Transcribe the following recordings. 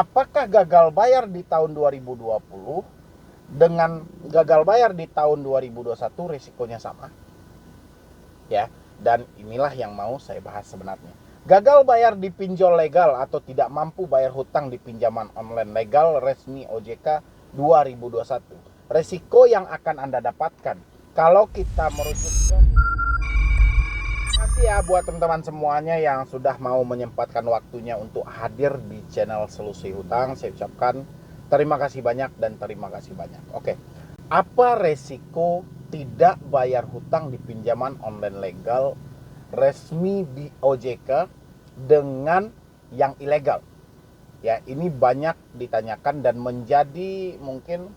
Apakah gagal bayar di tahun 2020 dengan gagal bayar di tahun 2021 risikonya sama? Ya, dan inilah yang mau saya bahas sebenarnya. Gagal bayar di pinjol legal atau tidak mampu bayar hutang di pinjaman online legal resmi OJK 2021. Resiko yang akan Anda dapatkan kalau kita merujuk ke... Terima kasih ya buat teman-teman semuanya yang sudah mau menyempatkan waktunya untuk hadir di channel Solusi Hutang. Saya ucapkan terima kasih banyak dan terima kasih banyak. Oke, apa resiko tidak bayar hutang di pinjaman online legal resmi di OJK dengan yang ilegal? Ya, ini banyak ditanyakan dan menjadi mungkin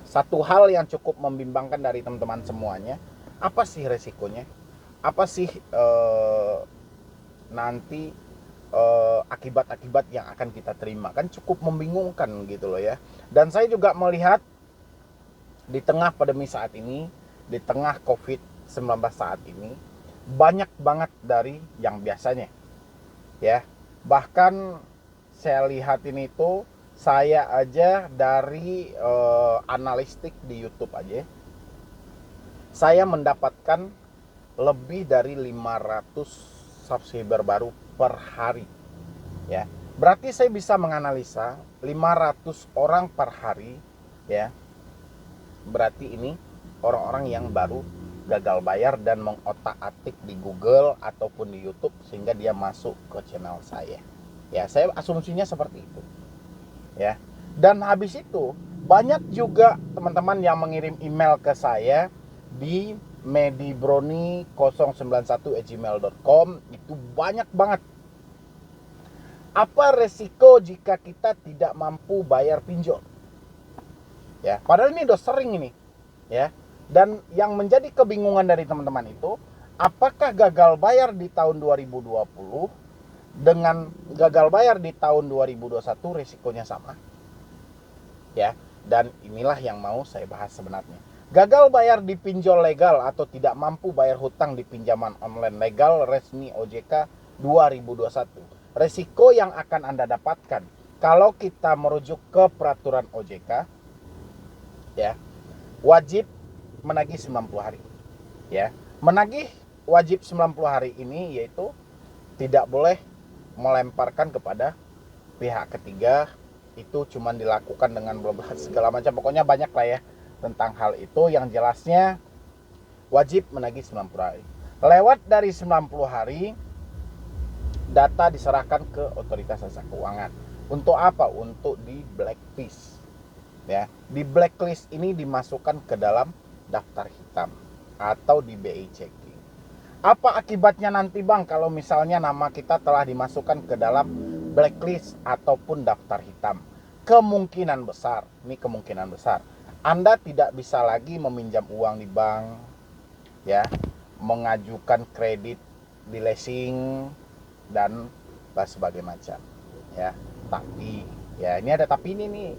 satu hal yang cukup membimbangkan dari teman-teman semuanya. Apa sih resikonya? Apa sih nanti akibat-akibat yang akan kita terima? Kan cukup membingungkan gitu loh ya. Dan saya juga melihat di tengah pandemi saat ini, di tengah COVID-19 saat ini, banyak banget dari yang biasanya ya. Bahkan saya lihat ini tuh, saya aja dari analistik di YouTube aja, saya mendapatkan lebih dari 500 subscriber baru per hari ya. Berarti saya bisa menganalisa 500 orang per hari ya. Berarti ini orang-orang yang baru gagal bayar dan mengotak-atik di Google ataupun di YouTube sehingga dia masuk ke channel saya. Ya, saya asumsinya seperti itu. Ya. Dan habis itu banyak juga teman-teman yang mengirim email ke saya di medibroni091@gmail.com. Itu banyak banget. Apa resiko jika kita tidak mampu bayar pinjol? Ya, padahal ini udah sering ini. Ya. Dan yang menjadi kebingungan dari teman-teman itu, apakah gagal bayar di tahun 2020 dengan gagal bayar di tahun 2021 risikonya sama? Ya, dan inilah yang mau saya bahas sebenarnya. Gagal bayar di pinjol legal atau tidak mampu bayar hutang di pinjaman online legal resmi OJK 2021. Risiko yang akan Anda dapatkan kalau kita merujuk ke peraturan OJK ya, wajib menagih 90 hari. Ya, menagih wajib 90 hari ini yaitu tidak boleh melemparkan kepada pihak ketiga. Itu cuma dilakukan dengan segala macam, pokoknya banyak lah ya tentang hal itu. Yang jelasnya wajib menagih 90 hari. Lewat dari 90 hari, data diserahkan ke otoritas jasa keuangan. Untuk apa? Untuk di blacklist. Ya, di blacklist ini dimasukkan ke dalam daftar hitam atau di BI checking. Apa akibatnya nanti Bang kalau misalnya nama kita telah dimasukkan ke dalam blacklist ataupun daftar hitam? Kemungkinan besar, ini kemungkinan besar, Anda tidak bisa lagi meminjam uang di bank, ya, mengajukan kredit di leasing dan sebagainya macam, ya. Tapi, ya ini ada tapi ini nih.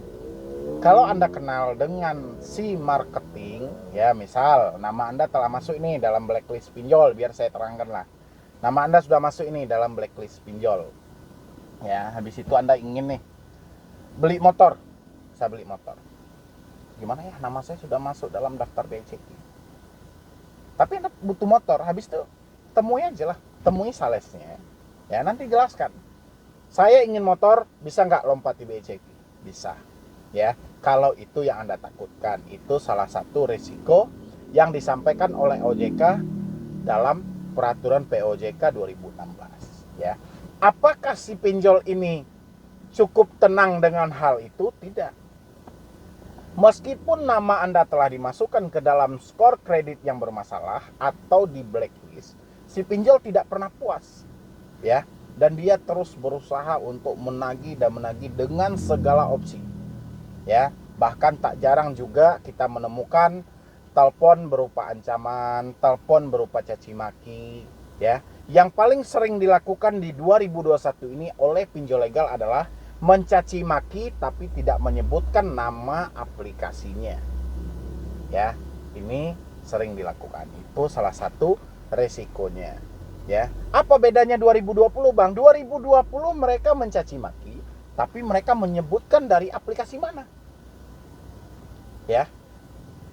Kalau Anda kenal dengan si marketing, ya misal nama Anda telah masuk ini dalam blacklist pinjol, biar saya terangkan lah. Nama Anda sudah masuk ini dalam blacklist pinjol. Ya, habis itu Anda ingin nih beli motor. Saya beli motor. Gimana ya, nama saya sudah masuk dalam daftar BCK. Tapi Anda butuh motor, habis itu temui aja lah, temui salesnya. Ya, nanti jelaskan. Saya ingin motor, bisa nggak lompat di BCK? Bisa. Ya, kalau itu yang Anda takutkan, itu salah satu risiko yang disampaikan oleh OJK dalam peraturan POJK 2016. Ya, apakah si pinjol ini cukup tenang dengan hal itu? Tidak. Meskipun nama Anda telah dimasukkan ke dalam skor kredit yang bermasalah atau di blacklist, si pinjol tidak pernah puas. Ya, dan dia terus berusaha untuk menagih dan menagih dengan segala opsi. Ya, bahkan tak jarang juga kita menemukan telepon berupa ancaman, telepon berupa caci maki, ya. Yang paling sering dilakukan di 2021 ini oleh pinjol legal adalah mencaci maki tapi tidak menyebutkan nama aplikasinya. Ya, ini sering dilakukan. Itu salah satu resikonya. Ya. Apa bedanya 2020, Bang? 2020 mereka mencaci maki tapi mereka menyebutkan dari aplikasi mana. Ya.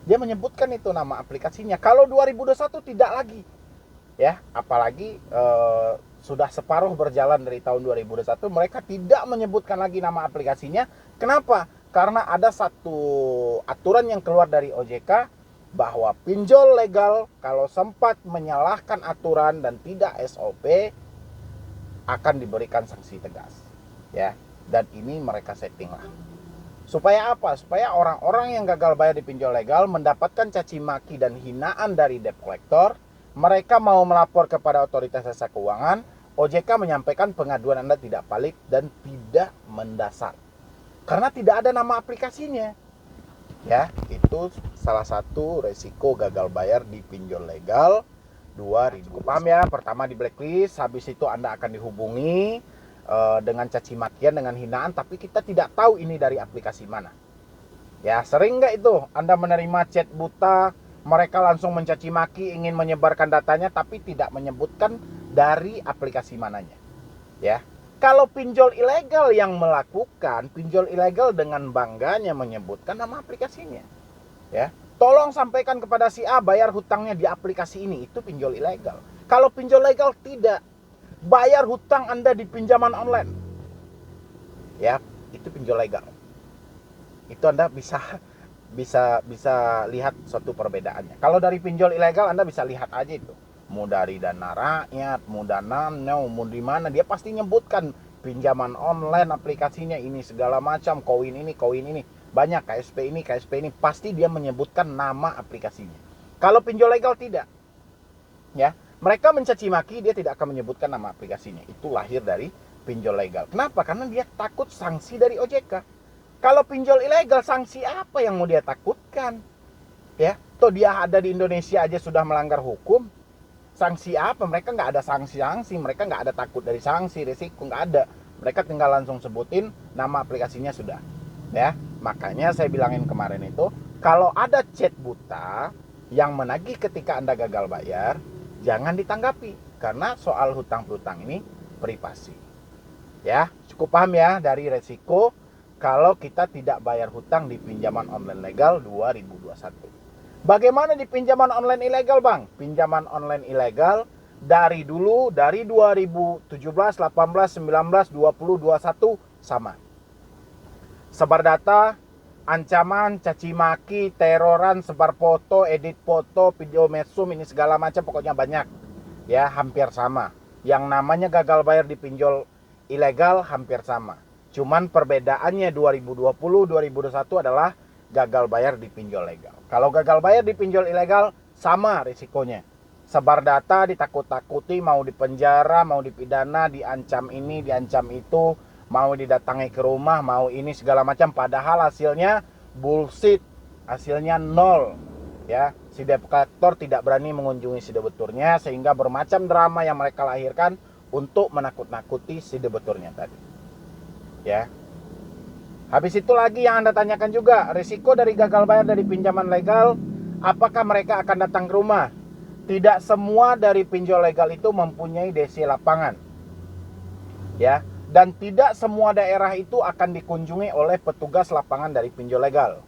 Dia menyebutkan itu nama aplikasinya. Kalau 2021 tidak lagi. Ya, apalagi sudah separuh berjalan dari tahun 2021, mereka tidak menyebutkan lagi nama aplikasinya. Kenapa? Karena ada satu aturan yang keluar dari OJK bahwa pinjol legal kalau sempat menyalahkan aturan dan tidak SOP akan diberikan sanksi tegas. Ya, dan ini mereka setting lah. Supaya apa? Supaya orang-orang yang gagal bayar di pinjol legal mendapatkan caci maki dan hinaan dari debt collector. Mereka mau melapor kepada otoritas jasa keuangan, OJK menyampaikan pengaduan Anda tidak valid dan tidak mendasar. Karena tidak ada nama aplikasinya. Ya, itu salah satu resiko gagal bayar di pinjol legal 2000. Paham ya? Pertama di blacklist, habis itu Anda akan dihubungi dengan caci makian, dengan hinaan, tapi kita tidak tahu ini dari aplikasi mana. Ya, sering nggak itu Anda menerima chat buta, mereka langsung mencaci maki, ingin menyebarkan datanya, tapi tidak menyebutkan dari aplikasi mananya. Ya, kalau pinjol ilegal yang melakukan, pinjol ilegal dengan bangganya menyebutkan nama aplikasinya. Ya, tolong sampaikan kepada si A bayar hutangnya di aplikasi ini, itu pinjol ilegal. Kalau pinjol legal tidak, bayar hutang Anda di pinjaman online. Ya, itu pinjol legal. Itu Anda bisa lihat suatu perbedaannya. Kalau dari pinjol ilegal Anda bisa lihat aja itu. Mau dari Dana Rakyat, mau Dana Now, mau di mana, dia pasti nyebutkan pinjaman online aplikasinya ini segala macam, koin ini, banyak KSP ini, pasti dia menyebutkan nama aplikasinya. Kalau pinjol legal tidak. Ya, mereka mencaci maki, dia tidak akan menyebutkan nama aplikasinya. Itu lahir dari pinjol legal. Kenapa? Karena dia takut sanksi dari OJK. Kalau pinjol ilegal, sanksi apa yang mau dia takutkan? Ya, toh dia ada di Indonesia aja sudah melanggar hukum. Sanksi apa? Mereka nggak ada sanksi-sanksi, mereka nggak ada takut dari sanksi, risiko nggak ada. Mereka tinggal langsung sebutin nama aplikasinya sudah. Ya, makanya saya bilangin kemarin itu, kalau ada chat buta yang menagih ketika Anda gagal bayar, jangan ditanggapi karena soal hutang piutang ini privasi. Ya, cukup paham ya dari resiko kalau kita tidak bayar hutang di pinjaman online legal 2021. Bagaimana di pinjaman online ilegal, Bang? Pinjaman online ilegal dari dulu, dari 2017, 18, 19, 20, 21 sama. Sebar data, ancaman, caci maki, teroran, sebar foto, edit foto, video mesum, ini segala macam, pokoknya banyak. Ya, hampir sama. Yang namanya gagal bayar di pinjol ilegal hampir sama. Cuman perbedaannya 2020, 2021 adalah gagal bayar di pinjol legal. Kalau gagal bayar di pinjol ilegal, sama risikonya. Sebar data, ditakut-takuti, mau dipenjara, mau dipidana, diancam ini, diancam itu, mau didatangi ke rumah, mau ini segala macam. Padahal hasilnya bullshit, hasilnya nol. Ya, si debt collector tidak berani mengunjungi si debiturnya, sehingga bermacam drama yang mereka lahirkan untuk menakut-nakuti si debiturnya tadi. Ya. Habis itu lagi yang Anda tanyakan juga, risiko dari gagal bayar dari pinjaman legal, apakah mereka akan datang ke rumah? Tidak semua dari pinjol legal itu mempunyai DC lapangan. Ya, dan tidak semua daerah itu akan dikunjungi oleh petugas lapangan dari pinjol legal.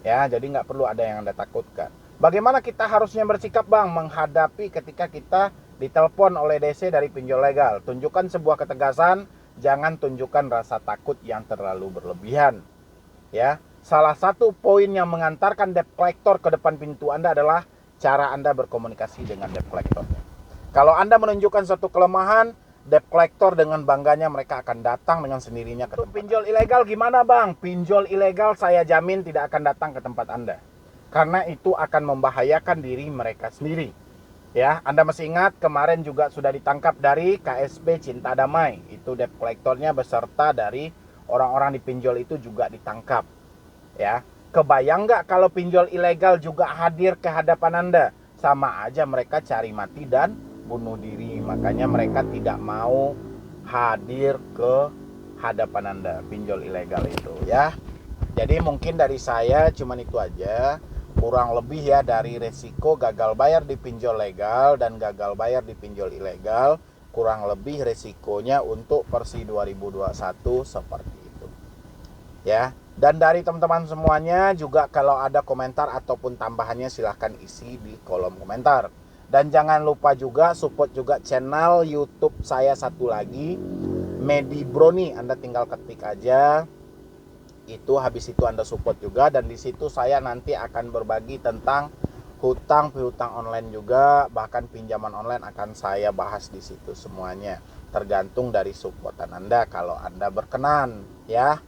Ya, jadi nggak perlu ada yang Anda takutkan. Bagaimana kita harusnya bersikap, Bang, menghadapi ketika kita ditelepon oleh DC dari pinjol legal? Tunjukkan sebuah ketegasan. Jangan tunjukkan rasa takut yang terlalu berlebihan. Ya, salah satu poin yang mengantarkan debt collector ke depan pintu Anda adalah cara Anda berkomunikasi dengan debt collector. Kalau Anda menunjukkan suatu kelemahan, debt collector dengan bangganya mereka akan datang dengan sendirinya ke tempat. Pinjol ilegal gimana, Bang? Pinjol ilegal saya jamin tidak akan datang ke tempat Anda. Karena itu akan membahayakan diri mereka sendiri. Ya, Anda masih ingat kemarin juga sudah ditangkap dari KSP Cinta Damai. Itu debt collectornya beserta dari orang-orang di pinjol itu juga ditangkap. Ya, kebayang nggak kalau pinjol ilegal juga hadir ke hadapan Anda? Sama aja mereka cari mati dan bunuh diri. Makanya mereka tidak mau hadir ke hadapan Anda, pinjol ilegal itu ya. Jadi mungkin dari saya cuman itu aja. Kurang lebih ya dari resiko gagal bayar di pinjol legal dan gagal bayar di pinjol ilegal. kurang lebih resikonya untuk versi 2021 seperti itu. Ya. Dan dari teman-teman semuanya juga kalau ada komentar ataupun tambahannya silahkan isi di kolom komentar. Dan jangan lupa juga support juga channel YouTube saya satu lagi, Medi Broni. Anda tinggal ketik aja. Itu habis itu Anda support juga, dan di situ saya nanti akan berbagi tentang hutang piutang online juga, bahkan pinjaman online akan saya bahas di situ semuanya. Tergantung dari supportan Anda kalau Anda berkenan, ya.